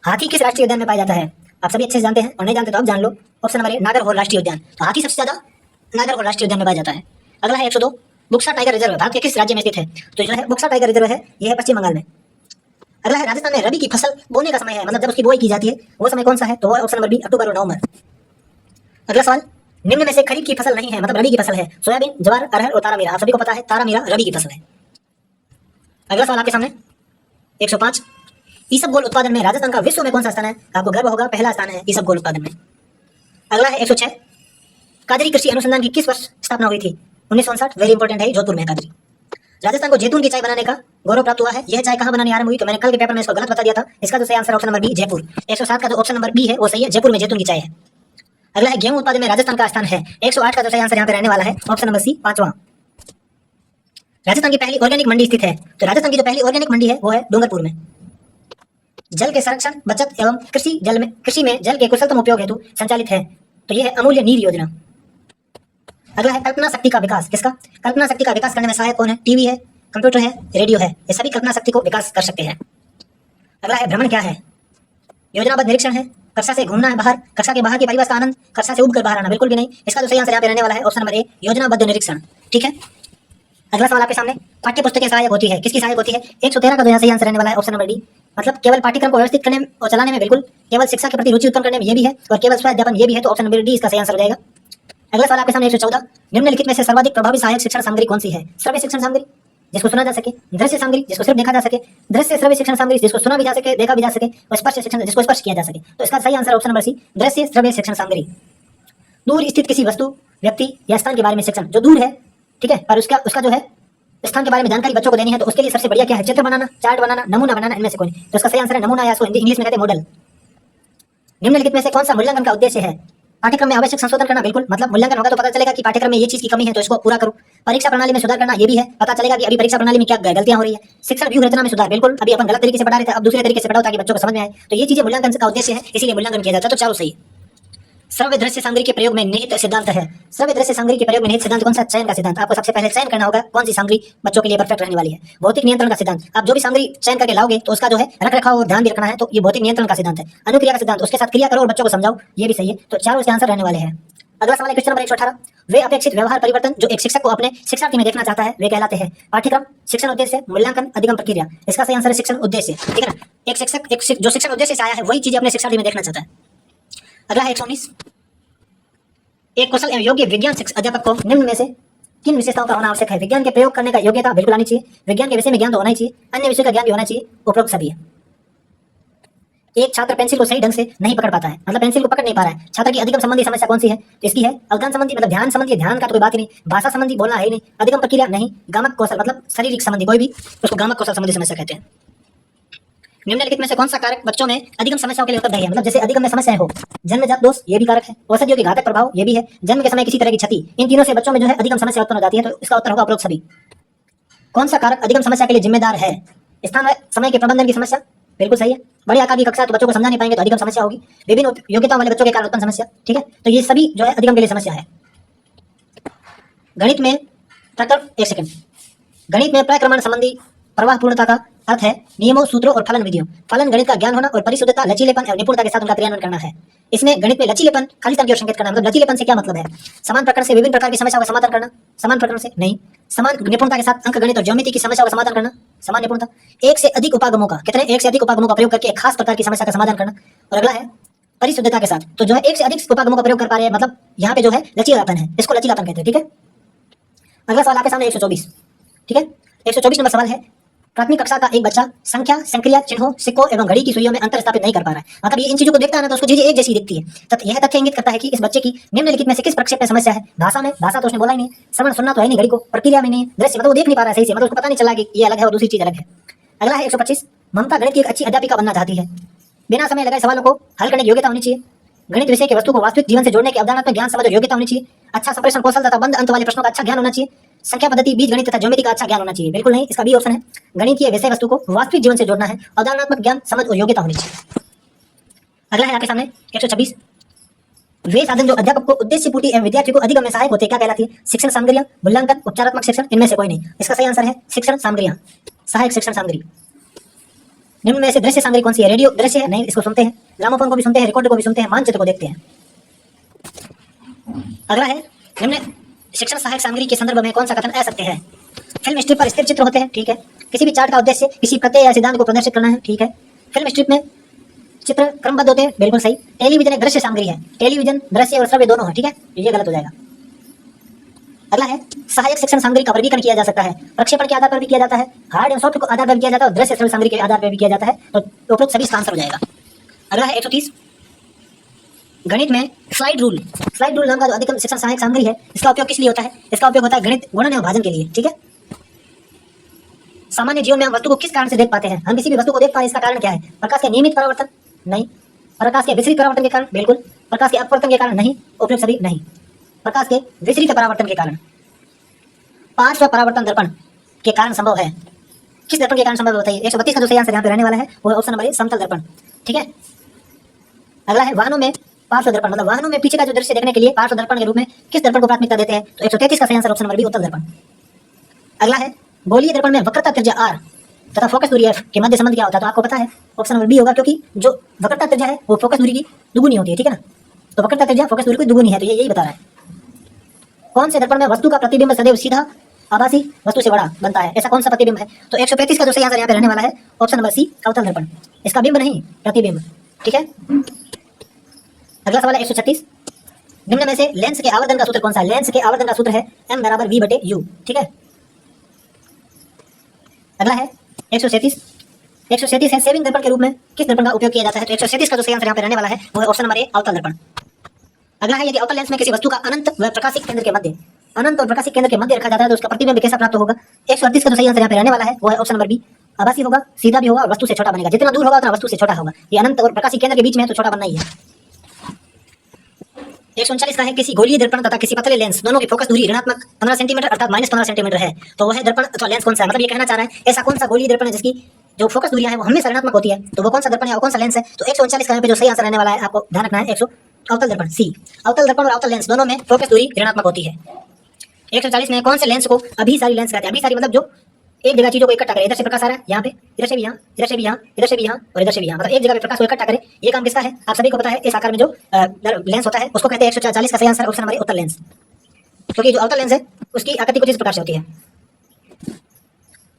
हाथी किस राष्ट्रीय उद्यान में पाया जाता है? आप सभी अच्छे से जानते हैं, और नहीं जानते तो आप जान लो। ऑप्शन नंबर ए, नागरहोल राष्ट्रीय उद्यान। तो हाथी सबसे ज्यादा नागरहोल राष्ट्रीय उद्यान में पाया जाता है। अगला है 102। बुक्सा टाइगर रिजर्व भारत के किस राज्य में स्थित है? तो जो है बुक्सा टाइगर रिजर्व है ये है पश्चिम बंगाल में। अगला है राजस्थान में रबी की फसल बोने का समय है, मतलब जब उसकी बुआई की जाती है, वो समय कौन सा है? तो वो है ऑप्शन नंबर बी, अक्टूबर और नवंबर। अगला सवाल, निम्न में से खरीफ की फसल नहीं है, मतलब रबी की फसल है, सोयाबीन, ज्वार, अरहर और तारामीरा। आप सभी को पता है तारामीरा रबी की फसल है। अगला सवाल आपके सामने 105। ईसबगोल उत्पादन में राजस्थान का विश्व में कौन सा स्थान है? आपको गर्व होगा, पहला स्थान है ईसबगोल उत्पादन में। अगला है 106। काजरी कृषि अनुसंधान की किस वर्ष स्थापना हुई थी? 1959। वेरी इंपॉर्टेंट है, जोधपुर में काजरी। राजस्थान को जैतून की चाय बनाने का गौरव प्राप्त हुआ है। यह चाय कहाँ बनानी आरंभ हुई? तो मैंने कल के पेपर में इसको गलत बता दिया था। इसका जो सही answer option number B, Jaipur. 107 का जो ऑप्शन नंबर बी है वो सही है, जयपुर में जैतून की चाय है। अगला है गेहूं उत्पादन में राजस्थान का स्थान है। 108 का जो सही आंसर यहाँ पे रहने वाला है ऑप्शन नंबर सी, 5वां। राजस्थान की पहली ऑर्गेनिक मंडी स्थित है। तो राजस्थान की जो पहली ऑर्गेनिक मंडी है वो है डूंगरपुर में। जल के संरक्षण, बचत एवं कृषि में जल के कुशलतम उपयोग हेतु संचालित है। तो यह है अमूल्य नीर योजना। अगला है कल्पना शक्ति का विकास, किसका? कल्पना शक्ति का विकास करने में सहायक कौन है? टीवी है, कंप्यूटर है, रेडियो है, ये सभी कल्पना शक्ति को विकास कर सकते हैं। अगला है भ्रमण क्या है? योजनाबद्ध निरीक्षण है, कक्षा से घूमना है बाहर, कक्षा के बाहर की परिवेश का आनंद, कक्षा से उबकर बाहर आना, बिल्कुल भी नहीं। इसका जो सही आंसर यहाँ पे रहने वाला है ऑप्शन नंबर ए, योजनाबद्ध निरीक्षण। ठीक है, अगला सवाल आपके सामने, पाठ्य पुस्तकें सहायक होती है, किसकी सहायक होती है? 113 का जो सही आंसर रहने वाला है ऑप्शन नंबर डी, मतलब केवल पाठ्यक्रम को व्यवस्थित करने और चलाने में बिल्कुल, केवल शिक्षा के प्रति रुचि उत्पन्न करने में ये भी है, और केवल स्वाध्यापन ये भी है। तो ऑप्शन नंबर डी इसका सही आंसर हो जाएगा। अगला सवाल आपके सामने 114, निम्नलिखित में से सर्वाधिक प्रभावी सहायक शिक्षण सामग्री कौन सी है? श्रव्य शिक्षण सामग्री जिसको सुना जा सके, दृश्य सामग्री जिसको सिर्फ देखा जा सके, दृश्य श्रव्य शिक्षण सामग्री जिसको सुना भी जा सके, देखा भी जा सके, और स्पर्श शिक्षण जिसको स्पर्श किया जा सके। तो इसका सही आंसर ऑप्शन नंबर सी, दृश्य श्रव्य शिक्षण सामग्री। दूर स्थित किसी वस्तु, व्यक्ति या स्थान के बारे में शिक्षण, जो दूर है, ठीक है, पर उसका जो है स्थान के बारे में जानकारी बच्चों को देनी है, तो उसके लिए सबसे बढ़िया क्या है? चित्र बनाना, चार्ट बनाना, नमूना बनाना, इनमें से कोई नहीं। तो इसका सही आंसर है नमूना, या इसको इंग्लिश में कहते हैं मॉडल। निम्नलिखित में से कौन सा मूल्यांकन का उद्देश्य है? पाठ्यक्रम में आवश्यक संशोधन करना, बिल्कुल, मतलब मूल्यांकन होगा तो पता चलेगा कि पाठ्यक्रम में ये चीज की कमी है तो इसको पूरा करो। परीक्षा प्रणाली में सुधार करना, ये भी है, पता चलेगा कि अभी परीक्षा प्रणाली में क्या गलतियां हो रही है। शिक्षण व्यूह रचना में सुधार, बिल्कुल, अभी अपन गलत तरीके से पढ़ा रहे थे, अब दूसरे तरीके से पढ़ाओ ताकि बच्चों को समझ में आए। तो ये चीजें मूल्यांकन का उद्देश्य है, इसीलिए मूल्यांकन किया जाता है। तो चारों सही। श्रव्य दृश्य सामग्री के प्रयोग में निहित सिद्धांत है। श्रव्य दृश्य सामग्री के प्रयोग में निहित सिद्धांत कौन सा? चयन का सिद्धांत। आपको सबसे पहले चयन करना होगा कौन सी सामग्री बच्चों के लिए परफेक्ट रहने वाली है। भौतिक नियंत्रण का सिद्धांत, आप जो भी सामग्री चयन करके लाओगे तो उसका जो है रख रखाव और ध्यान भी रखना है, तो ये भौतिक नियंत्रण का सिद्धांत है। अनुक्रिया का सिद्धांत, उसके साथ क्रिया करो और बच्चों को समझाओ, ये भी सही है। तो चारों इसके आंसर रहने वाले हैं। अगला सवाल है क्वेश्चन नंबर 118, वे अपेक्षित व्यवहार परिवर्तन जो एक शिक्षक को अपने शिक्षार्थी में देखना चाहता है वे कहलाते हैं? पाठ्यक्रम, शिक्षण उद्देश्य, मूल्यांकन, अधिगम प्रक्रिया। इसका सही आंसर है शिक्षण उद्देश्य, ठीक है ना। जो शिक्षण उद्देश्य से आया है वही चीज अपने शिक्षार्थी में देखना चाहता है। अगला है 119, एक कुशल एवं योग्य विज्ञान अध्यापक को निम्न में से किन विशेषताओं का होना आवश्यक है? विज्ञान के प्रयोग करने का योग्यता बिल्कुल आनी चाहिए, विज्ञान के विषय में ज्ञान तो होना ही चाहिए, अन्य विषय का ज्ञान भी होना चाहिए, उपरोक्त सभी है। एक छात्र पेंसिल को सही ढंग से नहीं पकड़ पाता है, मतलब पेंसिल को पकड़ नहीं पा रहा है। छात्र की अधिगम संबंधी समस्या कौन सी है? तो इसकी है अवधान संबंधी, मतलब ध्यान संबंधी, ध्यान का तो कोई बात ही नहीं। भाषा संबंधी, बोलना है ही नहीं। अधिगम प्रक्रिया नहीं। गामक कौशल, मतलब शारीरिक संबंधी, कोई भी, उसको गामक कौशल संबंधी समस्या कहते हैं। निम्नलिखित में से कौन सा कारक बच्चों में अधिगम समस्याओं के लिए उत्तरदायी है? मतलब जैसे अधिगम में समस्याएं हो, जन्मजात दोष, ये भी कारक है। औषधियों के घातक प्रभाव, ये भी है। जन्म के समय किसी तरह की क्षति, इन तीनों से बच्चों में जो है अधिगम समस्या उत्पन्न हो जाती है। तो इसका उत्तर होगा उपरोक्त सभी। कौन सा कारक अधिगम समस्या के लिए जिम्मेदार है? स्थान व समय के प्रबंधन की समस्या, बिल्कुल सही है। बड़ी आकार की कक्षा तो बच्चों को समझा नहीं पाएंगे तो अधिगम समस्या होगी। विभिन्न योग्यताओं वाले बच्चों के कारण उत्पन्न समस्या, ठीक है, तो ये सभी जो है अधिगम के लिए समस्या है। गणित में गणित में प्रक्रमण संबंधी प्रवाह पूर्णता का अर्थ है नियमों, सूत्रों और फलन विधियों। फलन गणित का ज्ञान होना और परिशुद्धता, लचीलेपन और निपुणता के साथ उनका क्रियान्वयन करना है। इसमें गणित में लचीलेपन खालीपन की ओर संकेत करना, मतलब लचीलेपन से क्या मतलब है? समान प्रकरण से विभिन्न प्रकार की समस्याओं का समाधान करना, समान प्रकरण से नहीं। समान निपुणता के साथ अंक गणित और ज्योमेट्री की समस्याओं का समाधान करना, समान निपुणता। एक से अधिक उपागमों का, कितने? एक से अधिक उपागमों का प्रयोग करके एक खास प्रकार की समस्या का समाधान करना। और अगला है परिशुद्धता के साथ, तो जो है एक से अधिक उपागमों का प्रयोग कर पा रहे हैं, मतलब यहाँ पे जो है लचीलापन है, इसको लचीलापन कहते हैं, ठीक है। अगला सवाल आपके सामने 124, ठीक है। 124 नंबर सवाल है, प्राथमिक कक्षा का एक बच्चा संख्या, संक्रिया, चिन्हों, सिक्कों एवं घड़ी की सुइयों में अंतर स्थापित नहीं कर पा रहा है। मतलब ये इन चीजों को देखता है ना तो उसको चीजें एक जैसी दिखती है। यह तथ्य इंगित करता है कि इस बच्चे की निम्नलिखित में से किस प्रक्षेप में समस्या है? भाषा में, भाषा तो उसने बोला ही नहीं। श्रवण, सुनना तो है नहीं, घड़ी को। प्रक्रिया में नहीं। दृश्य, मतलब वो देख नहीं पा रहा है सही से, मतलब उसको पता नहीं चला कि ये अलग है और दूसरी चीज अलग है। अगला है 125, ममता गणित की एक अच्छी अध्यापिका बनना चाहती है। बिना समय लगाए सवालों को हल करने की योग्यता होनी चाहिए। गणित विषय की वस्तु को वास्तविक जीवन से जोड़ने की अवधारणात्मक ज्ञान, समझ और योग्यता होनी चाहिए। अच्छा संप्रेषण कौशल तथा बंद अंत वाले प्रश्नों का अच्छा ज्ञान होना चाहिए। संख्या पद्धति, बीज गणित तथा ज्योमेट्री का अच्छा ज्ञान होना चाहिए, बिल्कुल नहीं, इसका बी ऑप्शन है। गणित की विषय वस्तु को वास्तविक जीवन से जोड़ना है, अवधारणात्मक ज्ञान, समझ और योग्यता होनी चाहिए। अगला है आपके सामने 126, वे साधन जो अध्यापक को उद्देश्य पूर्ति एवं विद्यार्थी को अधिगम में सहायक होते क्या कहलाती है? शिक्षण सामग्रियां, मूल्यांकन, उपचारात्मक शिक्षण, इनमें से कोई नहीं। इसका सही आंसर है शिक्षण सामग्रियां, सहायक शिक्षण सामग्री। निम्न में से दृश्य सामग्री कौन सी है? रेडियो दृश्य है, नहीं, इसको सुनते हैं। ग्रामोफोन को भी सुनते हैं, रिकॉर्ड को भी सुनते हैं, मानचित्र को देखते हैं। अगला है निम्न शिक्षण सहायक सामग्री के संदर्भ में कौन सा कथन असत्य है? फिल्म स्ट्रिप पर स्थिर चित्र होते हैं, ठीक है। किसी भी चार्ट का उद्देश्य किसी प्रत्यय या सिद्धांत को प्रदर्शित करना है, ठीक है। फिल्म स्ट्रिप में चित्र क्रमबद्ध होते हैं, बिल्कुल सही। टेलीविजन एक दृश्य सामग्री है, टेलीविजन दृश्य और श्रव्य दोनों है, ठीक है, ये गलत हो जाएगा। अगला है सहायक शिक्षण सामग्री का वर्गीकरण किया जा सकता है, प्रक्षेपण के आधार पर भी किया जाता है, हार्ड एवं सॉफ्ट के आधार पर भी किया जाता है और दृश्य श्रव्य सामग्री के आधार पर भी किया जाता है। तो उपरोक्त सभी इसका आंसर हो जाएगा। अगला है 130, गणित में स्लाइड रूल नाम का जो अधिकतम शिक्षण सहायक सामग्री है, इसका उपयोग किस लिए होता है? इसका उपयोग होता है गणित गुणन एवं भाजन के लिए, ठीक है। सामान्य जीवन में हम वस्तु को किस कारण से देख पाते हैं? हम किसी भी वस्तु को देख पाए, इसका कारण क्या है? प्रकाश के नियमित परावर्तन, नहीं। प्रकाश के विपरीत परावर्तन के कारण, बिल्कुल। प्रकाश के अपवर्तन के कारण, नहीं। उपयुक्त सभी नहीं। प्रकाश के विपरीत परावर्तन के कारण, पार्श्व परावर्तन दर्पण के कारण संभव है। किस दर्पण के कारण संभव होता है? 132 का जो सही आंसर यहाँ पे रहने वाला है वो ऑप्शन नंबर ए, समतल दर्पण, ठीक है। अगला है वाहनों में पार्श्व दर्पण, मतलब वाहनों में पीछे का जो दृश्य देखने के लिए पार्श्व दर्पण के रूप में किस दर्पण को प्राथमिकता देते हैं? तो 133 का सही आंसर ऑप्शन नंबर बी, उत्तल दर्पण। अगला है गोलीय दर्पण में वक्रता त्रिज्या r तथा फोकस दूरी f के मध्य संबंध क्या होता है? तो आपको पता है ऑप्शन नंबर बी होगा, क्योंकि जो वक्रता त्रिज्या है वो फोकस दूरी की दुगुनी होती है, ठीक है ना। तो वक्रता त्रिज्या फोकस दूरी की दुगुनी है, तो ये यही बता रहा है। कौन से दर्पण में वस्तु का प्रतिबिंब सदैव सीधा आभासी वस्तु से बड़ा बनता है? ऐसा कौन सा प्रतिबिंब है? तो 135 का जो सही आंसर यहाँ पे रहने वाला है ऑप्शन नंबर सी, अवतल दर्पण। इसका बिंब नहीं, प्रतिबिंब, ठीक है। अगला सवाल है 136, निम्न में से लेंस के आवर्धन का सूत्र कौन सा है? लेंस के आवर्धन का सूत्र है m बराबर v बटे u। ठीक है, अगला है 137। 137 है सेविंग दर्पण के रूप में किस दर्पण का उपयोग किया जाता है? तो 137 का जो सही आंसर यहाँ पे रहने वाला है वो है ऑप्शन नंबर ए, अवतल दर्पण। अगला है यदि अवतल लेंस में किसी वस्तु का अनंत व प्रकाशिक केंद्र के मध्य, अनंत और प्रकाशिक केंद्र के मध्य रखा जाता है तो उसका प्रतिबिंब कैसा प्राप्त होगा? 138 का जो सही आंसर यहाँ पे रहने वाला है वो है ऑप्शन नंबर बी, आभासी होगा, सीधा भी होगा और वस्तु से छोटा बनेगा। जितना दूर होगा उतना वस्तु से छोटा होगा। ये अनंत और प्रकाशिक केंद्र के बीच में है तो छोटा बनना ही है। 139 का है किसी गोलीय दर्पण तथा किसी पतले लेंस दोनों की फोकस दूरी ऋणात्मक 15 सेंटीमीटर अर्थात -15 सेंटीमीटर है तो वह दर्पण अथवा लेंस कौन सा है? मतलब ये कहना चाह रहा है ऐसा कौन सा गोलीय दर्पण है जिसकी जो फोकस दूरियां है वो हमेशा ऋणात्मक होती है, तो वो कौन सा दर्पण है और कौन सा लेंस है? तो 139 का यहाँ पे जो सही आंसर रहने वाला है आपको ध्यान रखना है अवतल दर्पण सी। अवतल दर्पण और अवतल लेंस दोनों में फोकस दूरी ऋणात्मक होती है। 140 में कौन से लेंस को अभिसारी लेंस कहते हैं? अभिसारी मतलब जो एक जगह चीजों को इकट्ठा करे, इधर से प्रकाश आ रहा है यहाँ पे, इधर से भी यहाँ, इधर से भी यहाँ, इधर से भी यहाँ और इधर से भी यहाँ, मतलब एक जगह पे प्रकाश को इकट्ठा करे। ये काम किसका है? आप सभी को पता है। इस आकार में जो लेंस होता है उसको कहते हैं 140 का सही आंसर ऑप्शन नंबर उत्तल लेंस, क्योंकि जो अवतल लेंस है उसकी आकृति कुछ इस प्रकार से होती है।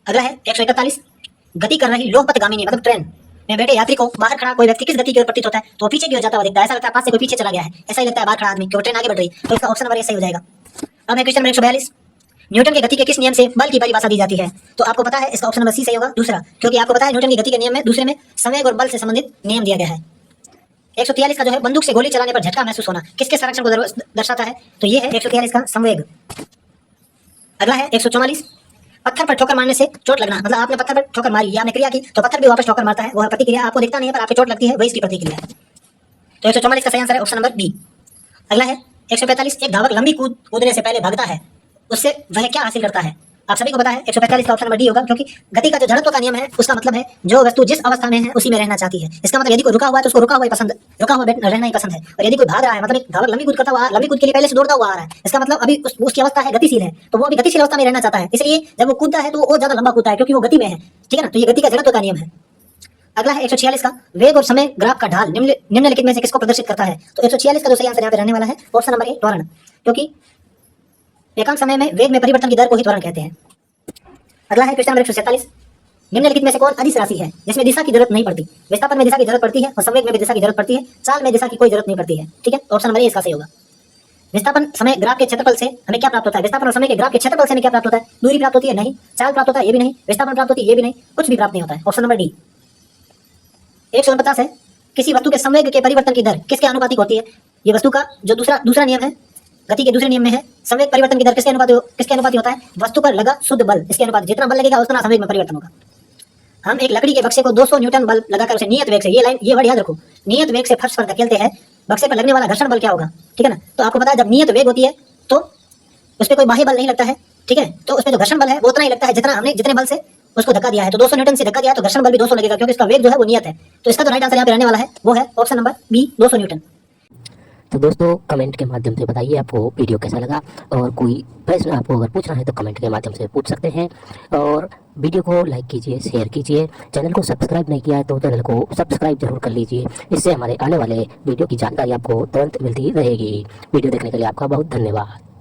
अगला है 141। गति कर रही लोहपथ गामिनी मतलब ट्रेन में बैठे यात्री को बाहर खड़ा कोई व्यक्ति किस गति की ओर प्रतीत होता है? तो पीछे की ओर जाता हुआ दिखता है। ऐसा लगता है पास से कोई पीछे चला गया है, ऐसा ही लगता है बाहर खड़ा आदमी क्योंकि ट्रेन आगे बढ़ रही है, तो इसका ऑप्शन नंबर ए सही हो जाएगा। अब है क्वेश्चन नंबर 142। न्यूटन की गति के किस नियम से बल की परिभाषा दी जाती है? तो आपको पता है इसका ऑप्शन नंबर सी सही होगा, दूसरा, क्योंकि आपको पता है न्यूटन की गति के नियम में दूसरे में संवेग और बल से संबंधित नियम दिया गया है। 143 का जो है बंदूक से गोली चलाने पर झटका महसूस होना किसके संरक्षण को दर्शाता है? तो ये है 143 का संवेग। अगला है 144। पत्थर पर ठोकर मारने से चोट लगना, मतलब आपने पत्थर पर ठोकर मारी या आपने क्रिया की तो पत्थर भी वापस ठोकर मारता है, वो प्रतिक्रिया आपको दिखता नहीं है पर आपकी चोट लगती है, वही इसकी प्रतिक्रिया है। तो 144 का सही आंसर है ऑप्शन नंबर बी। अगला है 145। एक धावक लंबी कूदने से पहले भागता है, उससे वह क्या हासिल करता है? आप सभी को पता है 145 का ऑप्शन नंबर डी होगा, क्योंकि गति का जो जड़त्व का नियम है उसका मतलब है जो वस्तु जिस अवस्था में है उसी में रहना चाहती है। इसका मतलब यदि कोई रुका हुआ है तो उसको रुका हुआ ही पसंद, रुका हुआ रहना ही पसंद है। और यदि कोई भाग रहा है, मतलब एक धावक लंबी कूद करता हुआ, लंबी कूद के लिए पहले से दौड़ता हुआ आ रहा है, इसका मतलब अभी उसकी अवस्था है गतिशील है, तो वो अभी गतिशील अवस्था में रहना चाहता है, इसलिए जब वो कूदता है तो वो ज्यादा लंबा कूदता है क्योंकि वो गति में है। ठीक है ना, तो ये गति का जड़त्व का नियम है। अगला है 146 का वेग और समय ग्राफ का ढाल निम्नलिखित में से किसको प्रदर्शित करता है? तो 146 का जो सही आंसर यहाँ पे रहने वाला है ऑप्शन नंबर ए, त्वरण, क्योंकि एकांक समय में वेग में परिवर्तन की दर को ही त्वरण कहते हैं। अगला है क्वेश्चन नंबर 147। निम्नलिखित में से कौन अदिश राशि है जिसमें दिशा की जरूरत नहीं पड़ती? विस्थापन में दिशा की जरूरत पड़ती है और संवेग में भी दिशा की जरूरत पड़ती है, चाल में दिशा की कोई जरूरत नहीं पड़ती है। ठीक है, ऑप्शन नंबर ए इसका सही होगा। विस्थापन समय ग्राफ के क्षेत्रफल से हमें क्या प्राप्त होता है? विस्थापन और समय के ग्राफ के क्षेत्रफल से हमें क्या प्राप्त होता है? दूरी प्राप्त होती है? नहीं। चाल प्राप्त होता है? ये भी नहीं। विस्थापन प्राप्त होती है? ये भी नहीं। कुछ भी प्राप्त नहीं होता है, ऑप्शन नंबर डी। 149 है किसी वस्तु के संवेग के परिवर्तन की दर किसके अनुपातिक होती है? ये वस्तु का जो दूसरा नियम है, गति के दूसरे नियम में है, संवेग परिवर्तन की दर किसके अनुपाती होता है? वस्तु पर लगा शुद्ध बल, इसके अनुपात, जितना बल लगेगा उतना संवेग में परिवर्तन होगा। हम एक लकड़ी के बक्से को 200 न्यूटन बल लगाकर उसे नियत वेग से, ये वर्ड याद रखो, नियत वेग से फर्श पर धकेलते हैं, बक्से पर लगने वाला घर्षण बल क्या होगा? ठीक है ना, तो आपको पता है जब नियत वेग होती है तो उस पर कोई बाह्य बल नहीं लगता है। ठीक है, तो उसमें जो घर्षण बल है वो उतना ही लगता है जितना हमने जितने बल से उसको धक्का दिया है। तो 200 न्यूटन से धक्का दिया है तो घर्षण बल भी 200 लगेगा, क्योंकि इसका वेग जो है वो नियत है। तो इसका जो राइट आंसर यहाँ पे रहने वाला है वो है ऑप्शन नंबर बी, 200 न्यूटन। तो दोस्तों कमेंट के माध्यम से बताइए आपको वीडियो कैसा लगा, और कोई प्रश्न आपको अगर पूछना है तो कमेंट के माध्यम से पूछ सकते हैं। और वीडियो को लाइक कीजिए, शेयर कीजिए, चैनल को सब्सक्राइब नहीं किया है तो चैनल को सब्सक्राइब जरूर कर लीजिए, इससे हमारे आने वाले वीडियो की जानकारी आपको तुरंत मिलती रहेगी। वीडियो देखने के लिए आपका बहुत धन्यवाद।